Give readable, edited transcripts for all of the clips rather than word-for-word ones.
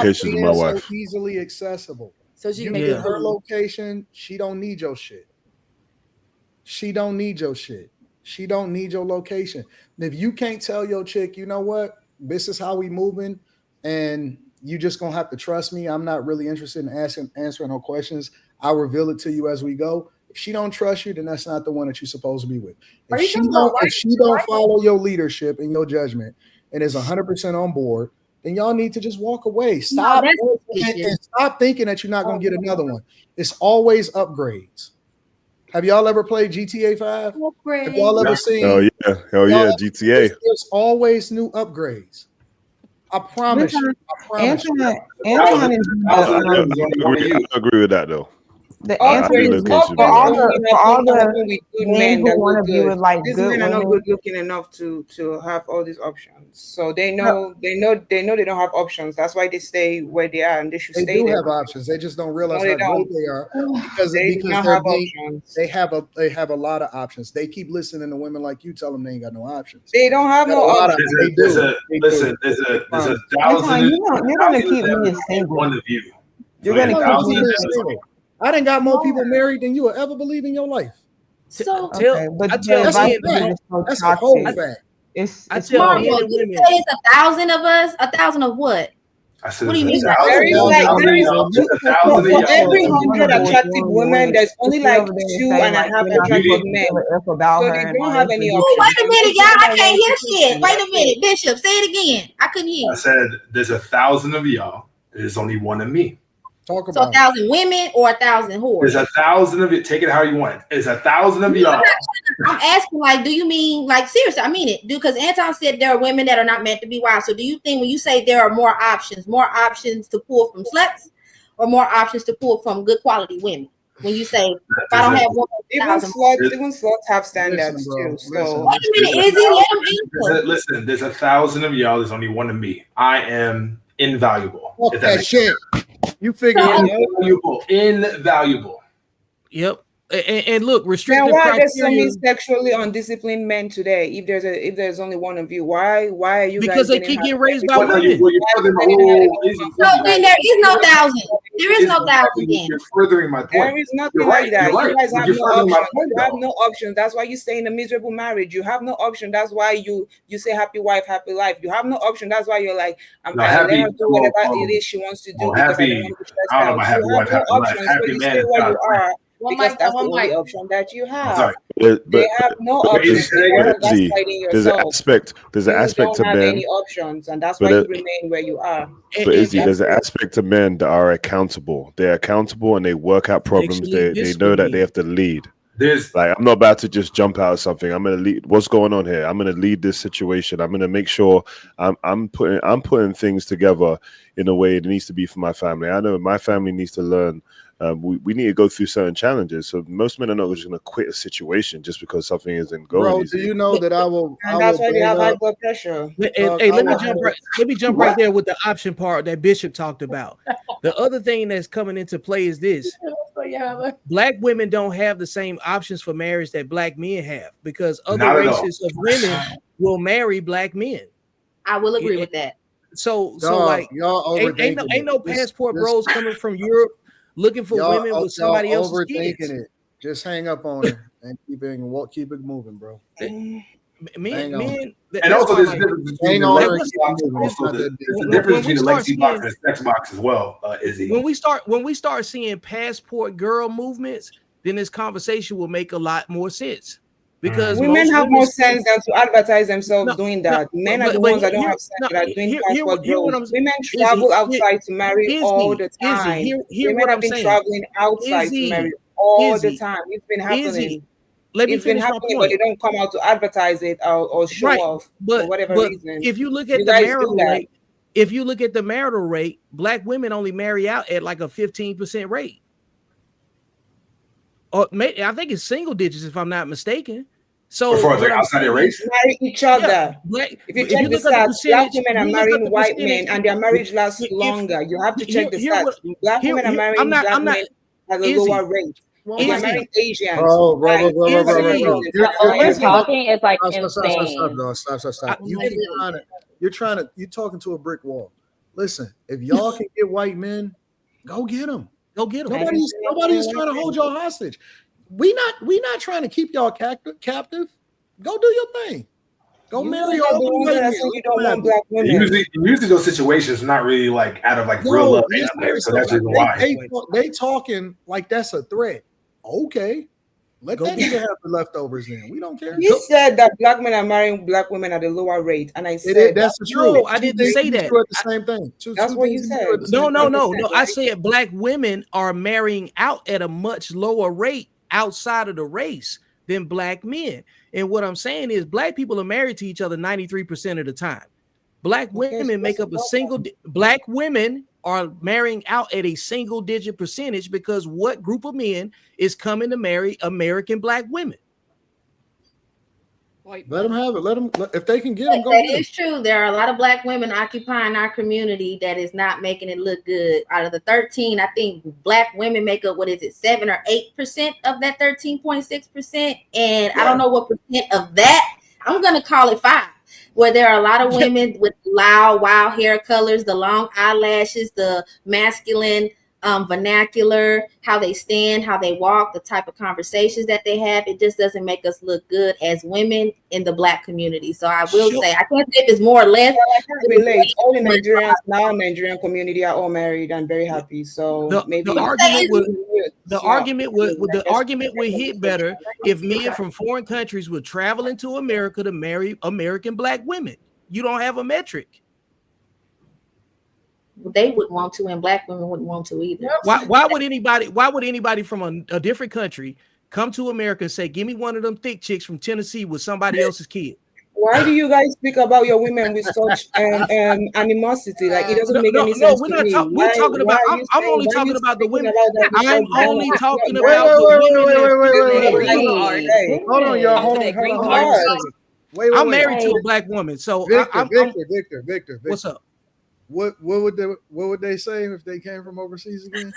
locations with my wife. So easily accessible. So she You can get make her location. She don't need your shit. She don't need your shit. She don't need your location. If you can't tell your chick, you know what, this is how we moving, and you just gonna have to trust me. I'm not really interested in answering no questions. I'll reveal it to you as we go. If she don't trust you, then that's not the one that you're supposed to be with. If she don't follow your leadership and your judgment and is 100% on board, then y'all need to just walk away. Stop and stop thinking that you're not gonna get another one. It's always upgrades. Have y'all ever played GTA 5? Have y'all ever seen? Oh yeah, GTA. There's always new upgrades. I promise you. Anton is I agree with that though. the answer is for all the men who want to be with like these good men are not women. good looking enough to have all these options. So they know they don't have options. That's why they stay where they are, and they should stay there. They do have options. They just don't realize how great they are because they have a lot of options. They keep listening to women like you tell them they ain't got no options. They don't have no options. There's a thousand. You're gonna keep me single. One of you. You're gonna keep me single. I didn't got more people married than you will ever believe in your life. So, but that's a whole fact. It's Marvel, you say it's 1,000 of us. 1,000 of what? What do you mean? For every 100 attractive women, there's only like 2.5 attractive men. So they don't have any options. Wait a minute, y'all. I can't hear shit. Wait a minute, Bishop. Say it again. I couldn't hear you. I said there's 1,000 of y'all. There's only one of me. Talk about 1,000 women or 1,000 whores? There's 1,000 of you. Take it how you want. It's 1,000 of y'all. I'm asking, like, do you mean, like, seriously? I mean it, because Anton said there are women that are not meant to be wild. So do you think when you say there are more options to pull from sluts, or more options to pull from good quality women? When you say, if I don't have one, even sluts have standards too. So wait a minute, Izzy, let them answer. Listen, there's 1,000 of y'all. There's only one of me. I am invaluable. Fuck that shit. You figure invaluable. Yep. And look, restrictive now, why criteria. there's so many sexually undisciplined men today? If there's only one of you, why are you? Because they keep getting raised by women. So then there is no 1,000. There is no 1,000. You're furthering my point. There is nothing like that. You guys have no options. You have no options. That's why you stay in a miserable marriage. You have no option. That's why you say happy wife, happy life. You have no option. That's why you're like, I'm let her do whatever it is she wants to do. Happy. I don't know, happy wife, happy life. Happy man. Stay where you are. Because that's the only option that you have. They have no options. There's an aspect to men. Any options, and that's why you remain where you are. But Izzy, there's an aspect to men that are accountable. They're accountable and they work out problems. They know that they have to lead. Like, I'm not about to just jump out of something. I'm gonna lead. What's going on here? I'm gonna lead this situation. I'm gonna make sure I'm putting things together in a way it needs to be for my family. I know my family needs to learn. We need to go through certain challenges. So most men are not just going to quit a situation just because something isn't going. Bro, do you know that I will? And that's why they have high blood pressure. Hey, let me jump right there with the option part that Bishop talked about. The other thing that's coming into play is this: Black women don't have the same options for marriage that Black men have, because other races of women will marry Black men. I will agree with that. So like, y'all ain't no passport bros coming from Europe looking for women with somebody else's kids. It. Just hang up on it and keep it moving, bro. Men, and also there's a difference between the difference between the legacy box and the sex box as well, Izzy. When we start seeing passport girl movements, then this conversation will make a lot more sense. Because women have more sense than to advertise themselves doing that. Men are the ones that don't have sense that are doing passport girls. Women travel outside to marry all the time. Women have been traveling outside to marry all the time. It's been happening. It's been happening, but they don't come out to advertise it or show off for whatever reason. If you look at the marital rate, Black women only marry out at like a 15% rate. Or I think it's single digits if I'm not mistaken. So before they're outside their race, marry each other. If you check the stats, Black women are marrying white men, and their marriage lasts longer. You have to check the stats. Black women are marrying Black men at a lower rate. They're marrying Asians. Bro. We're talking is like insane. Stop. You're talking to a brick wall. listen, if y'all can get white men, go get them. Go get them. Nobody's trying to hold y'all hostage. We not trying to keep y'all captive. Go do your thing. Go marry all the ones that you don't want black women. Usually those situations are not really like out of like real love. So that's the why. They talking like that's a threat. Okay. Let that nigga have the leftovers then. We don't care. You said that black men are marrying black women at a lower rate. And I said that's the truth. No, I didn't say that. The same thing. That's what you said. No. I said black women are marrying out at a much lower rate outside of the race than black men. And what I'm saying is black people are married to each other 93% of the time. Black women make up black women are marrying out at a single digit percentage because what group of men is coming to marry American black women? Let them have it. If they can get them, go. That is true. There are a lot of black women occupying our community that is not making it look good. Out of the 13, I think black women make up 7 or 8% of that 13.6%. And I don't know what percent of that. I'm gonna call it 5. Where there are a lot of women with loud, wild hair colors, the long eyelashes, the masculine vernacular, how they stand, how they walk, the type of conversations that they have. It just doesn't make us look good as women in the black community. So I will say, I can't say if it's more or less. I can't relate. All the Nigerians now, Nigerian community are all married and very happy. So the argument would hit better if men from foreign countries would travel into America to marry American black women. You don't have a metric. They wouldn't want to, and black women wouldn't want to either. Why would anybody from a different country come to America and say, give me one of them thick chicks from Tennessee with somebody else's kid? Why do you guys speak about your women with such animosity? Like it doesn't make any sense. I'm only talking about the women. I'm only talking about the women. Hold on, y'all. Hold on. Wait. I'm married to a black woman, so Victor. What's up? What would they say if they came from overseas again?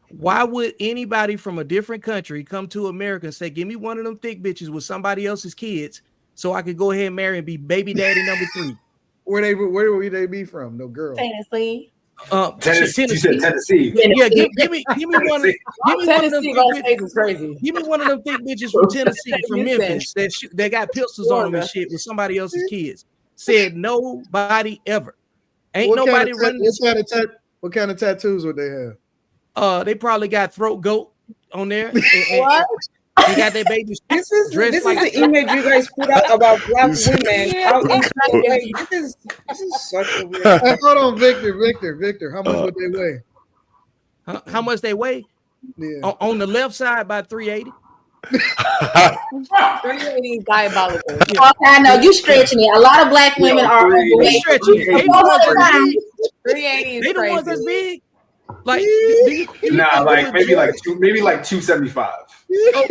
Why would anybody from a different country come to America and say, give me one of them thick bitches with somebody else's kids so I could go ahead and marry and be baby daddy number 3? Where would they be from? No girl. Tennessee. Tennessee. Yeah, give me one. Tennessee is crazy. Give me one of them thick bitches from Tennessee, from Memphis that got pistols on them and shit with somebody else's kids. Said nobody ever. Ain't nobody running. What kind of tattoos would they have? They probably got throat goat on there. What? They got their baby. This is the image you guys put out about black women. This is such a weird. Hold on, Victor. How much would they weigh? How much they weigh? Yeah. On the left side, about 380. 380 is diabolical. Yeah. I know you stretching it. A lot of black women are overweight. Stretching it. 380 is they the ones that's big. Like like maybe like 275.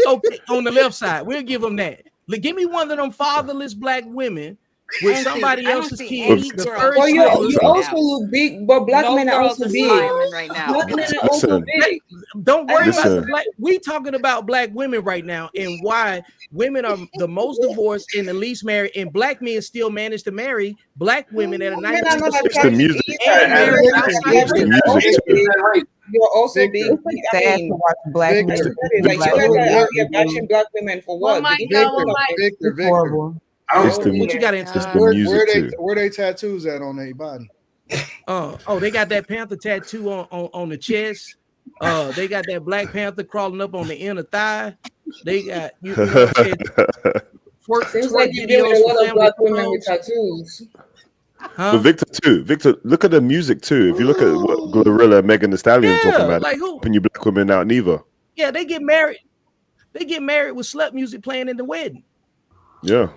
Okay, on the left side, we'll give them that. Give me one of them fatherless black women with somebody else's kids. Well, you also look big, but black men are also big right now. Black men are also big. Don't worry about the black. We talking about black women right now and why women are the most divorced and the least married, and black men still manage to marry black women at a 90%. You're also being sad to watch black men. Like you guys are out here bashing black women for what? Victor. What you got into where they tattoos at on their body? They got that panther tattoo on the chest. They got that Black Panther crawling up on the inner thigh. They got seems like you deal with a lot of black women with tattoos. But Victor, look at the music too. If you look at what Glorilla, Megan Thee Stallion talking about, like who? When you black women out neither. Yeah, they get married. They get married with slut music playing in the wedding. Yeah.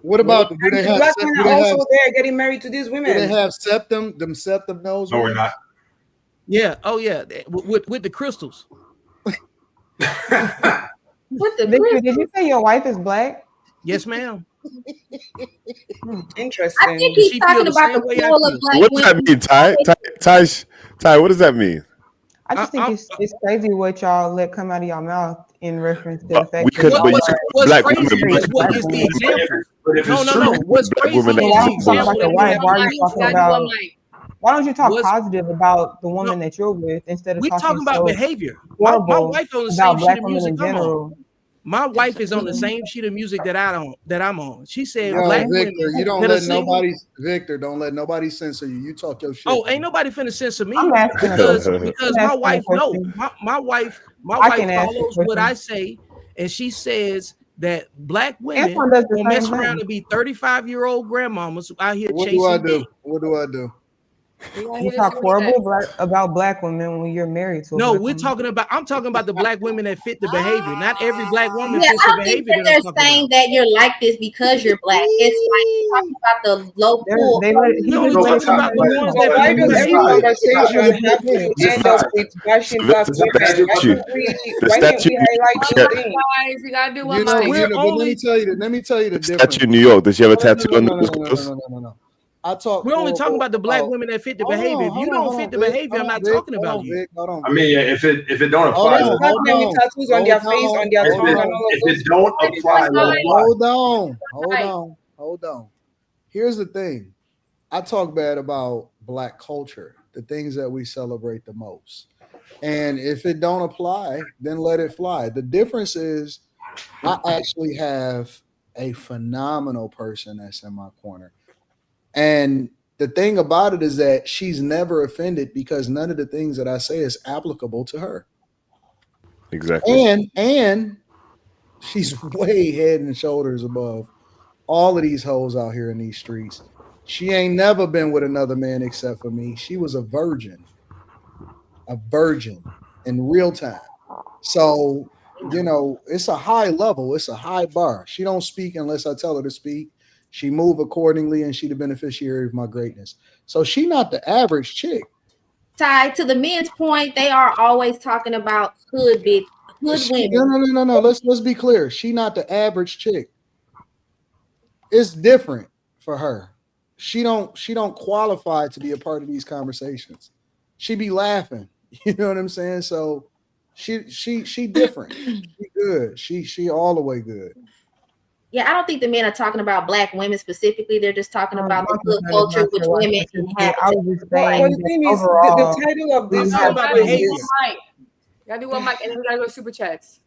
What about do they have? Black men are also there getting married to these women. Do they have septum? Them septum nose? No, we're not. Yeah. Oh yeah. With the crystals. Victor, did you say your wife is black? Yes, ma'am. Interesting. I think he's talking about the pool of black What does that mean, Ty? What does that mean? I just think it's crazy what y'all let come out of your mouth in reference to the fact what's crazy is what is the example. No. What's crazy is the example. Why Why don't you talk positive about the woman that you're with instead of talking about behavior? My wife on the same sheet of music I'm on. My wife is on the same sheet of music that I'm on. She said, "Black Victor, women you don't let nobody. Victor, don't let nobody censor you. You talk your shit. Oh, ain't nobody finna censor me because my wife my wife follows what I say, and she says that Black women will mess around and be 35-year-old grandmamas out here chasing dick. What do I do? You talk horrible about Black women when you're married to. No, I'm talking about the Black women that fit the behavior. Not every Black woman fits the behavior. That they're saying that you're like this because you're Black. It's like talking about the low pool. We're only talking about the ones that. Why does every conversation have to end up with bashing Black women? Why can't we highlight those things? You gotta do one mic. Let me tell you the difference. Statue in New York. Does she have a tattoo on the No. We're only talking about the Black women that fit the behavior. If you don't fit the behavior, I'm not talking about you. I mean, if it don't apply, tattoos on their face, on their tongue, and all of if it don't apply, hold on. Here's the thing. I talk bad about Black culture, the things that we celebrate the most. And if it don't apply, then let it fly. The difference is I actually have a phenomenal person that's in my corner. And the thing about it is that she's never offended because none of the things that I say is applicable to her. Exactly. And she's way head and shoulders above all of these hoes out here in these streets. She ain't never been with another man except for me. She was a virgin in real time. So, it's a high level. It's a high bar. She don't speak unless I tell her to speak. She move accordingly, and she the beneficiary of my greatness. So she not the average chick. Tied to the men's point, they are always talking about hood women. No. Let's be clear. She not the average chick. It's different for her. She don't qualify to be a part of these conversations. She be laughing. You know what I'm saying? So she different. She good. She all the way good. Yeah, I don't think the men are talking about Black women specifically. They're just talking about the hood culture which women inhabit. Well, the thing is, the title of this is about behavior. Gotta do one mic, and then we gotta go super chats.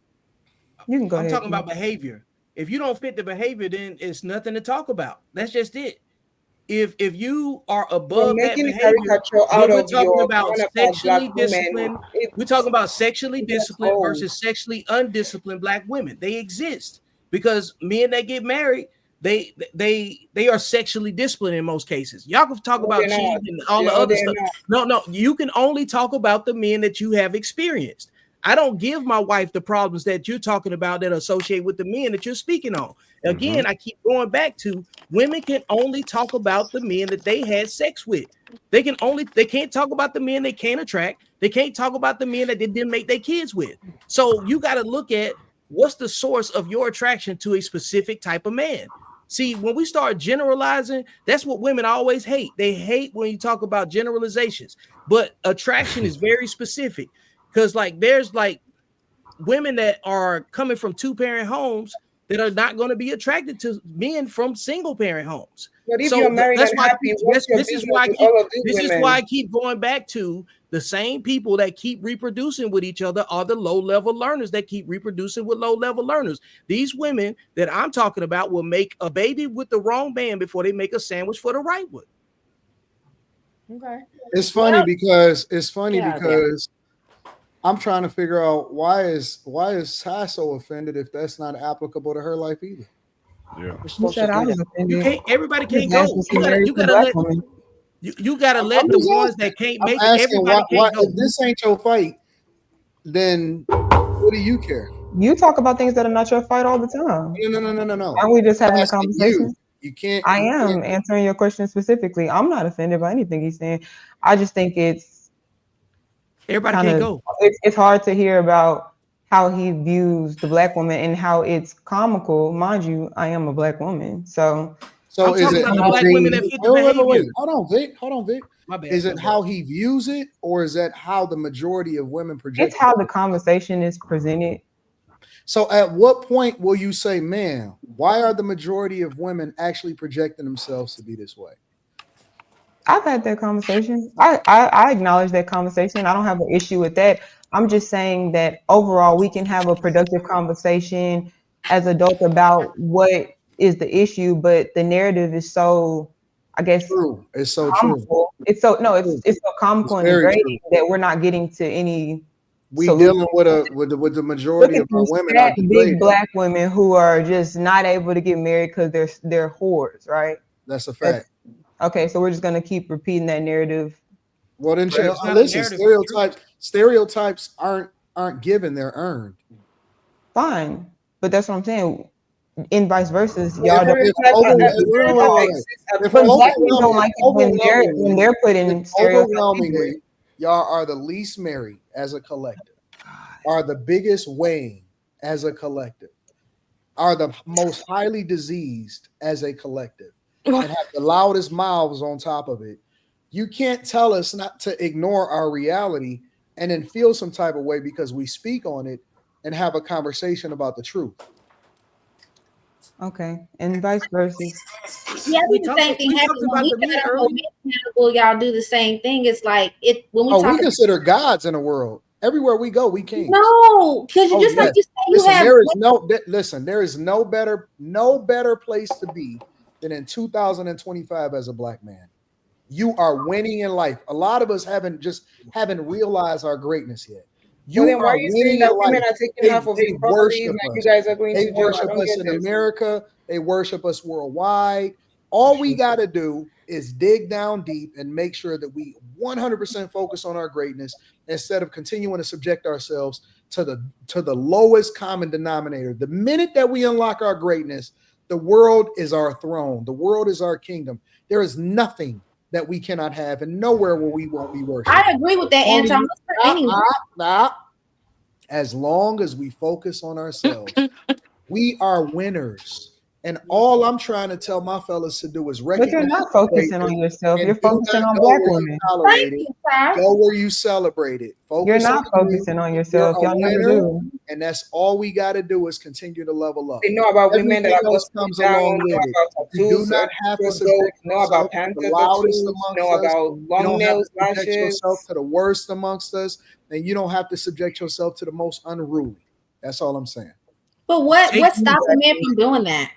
You can go ahead. I'm talking about behavior. If you don't fit the behavior, then it's nothing to talk about. That's just it. If you are above that behavior, we're talking about sexually disciplined. We're talking about sexually disciplined versus sexually undisciplined Black women. They exist. Because men that get married, they are sexually disciplined in most cases. Y'all can talk about cheating and all the other stuff. No, you can only talk about the men that you have experienced. I don't give my wife the problems that you're talking about that associate with the men that you're speaking on. Again, I keep going back to women can only talk about the men that they had sex with. They can't talk about the men they can't attract. They can't talk about the men that they didn't make their kids with. So you got to look at what's the source of your attraction to a specific type of man. See, when we start generalizing, that's what women always hate. They hate when you talk about generalizations, but attraction is very specific because there's women that are coming from 2-parent homes that are not going to be attracted to men from single-parent homes. But if you're married and happy, this is why I keep going back to the same people that keep reproducing with each other are the low-level learners that keep reproducing with low-level learners. These women that I'm talking about will make a baby with the wrong man before they make a sandwich for the right one. Okay. It's funny because I'm trying to figure out why is Ty so offended if that's not applicable to her life either. Yeah. Everybody can't go. You gotta let the ones that can't make it. Everybody can't go. If this ain't your fight, then what do you care? You talk about things that are not your fight all the time. No. Aren't we just having a conversation? You can't. I am answering your question specifically. I'm not offended by anything he's saying. I just think everybody can't go. It's hard to hear about how he views the Black woman and how it's comical. Mind you, I am a Black woman. So I'm is it Black women that fit the behavior? Wait. Hold on, Vic. My bad. Is it how he views it, or is that how the majority of women project? It's how the conversation is presented. So at what point will you say, man, why are the majority of women actually projecting themselves to be this way? I've had that conversation. I acknowledge that conversation. I don't have an issue with that. I'm just saying that overall we can have a productive conversation as adults about what is the issue, but the narrative is so, I guess, true. It's so comical. true. It's so it's so comical and degrading that we're not getting to any. We dealing with the majority of our women are big black women who are just not able to get married because they're whores, right? That's a fact. Okay, so we're just gonna keep repeating that narrative. Well, then listen, stereotypes aren't given; they're earned. Fine, but that's what I'm saying. In vice versa, y'all don't. If when they're put in overwhelmingly, y'all are the least married as a collective, are the biggest weighing as a collective, are the most highly diseased as a collective, and have the loudest mouths on top of it. You can't tell us not to ignore our reality and then feel some type of way because we speak on it and have a conversation about the truth. Okay, and vice versa. Yeah, the same thing happens when we try to hold men accountable. Y'all do the same thing. It's like it when we talk. We consider gods in the world. Everywhere we go, we kings. No, because you just like you say, listen, there is no better place to be than in 2025 as a black man. You are winning in life. A lot of us haven't realized our greatness yet. Why are you saying that women are taking half of the property? Like you guys are going to do? They worship us in America. They worship us worldwide. All we got to do is dig down deep and make sure that we 100% focus on our greatness instead of continuing to subject ourselves to the lowest common denominator. The minute that we unlock our greatness, the world is our throne. The world is our kingdom. There is nothing that we cannot have and nowhere where we won't be worshipped. I agree with that, Anton. As long as we focus on ourselves, we are winners. And all I'm trying to tell my fellas to do is recognize. But you're not focusing on yourself. You're focusing on black women. Go where you celebrate it. You're not focusing on yourself. Y'all never do. And that's all we got to do is continue to level up. They know about women that comes along with it. You do not have to subject yourself to the loudest amongst us. About long nails, subject yourself to the worst amongst us, and you don't have to subject yourself to the most unruly. That's all I'm saying. But what's stopping men from doing that?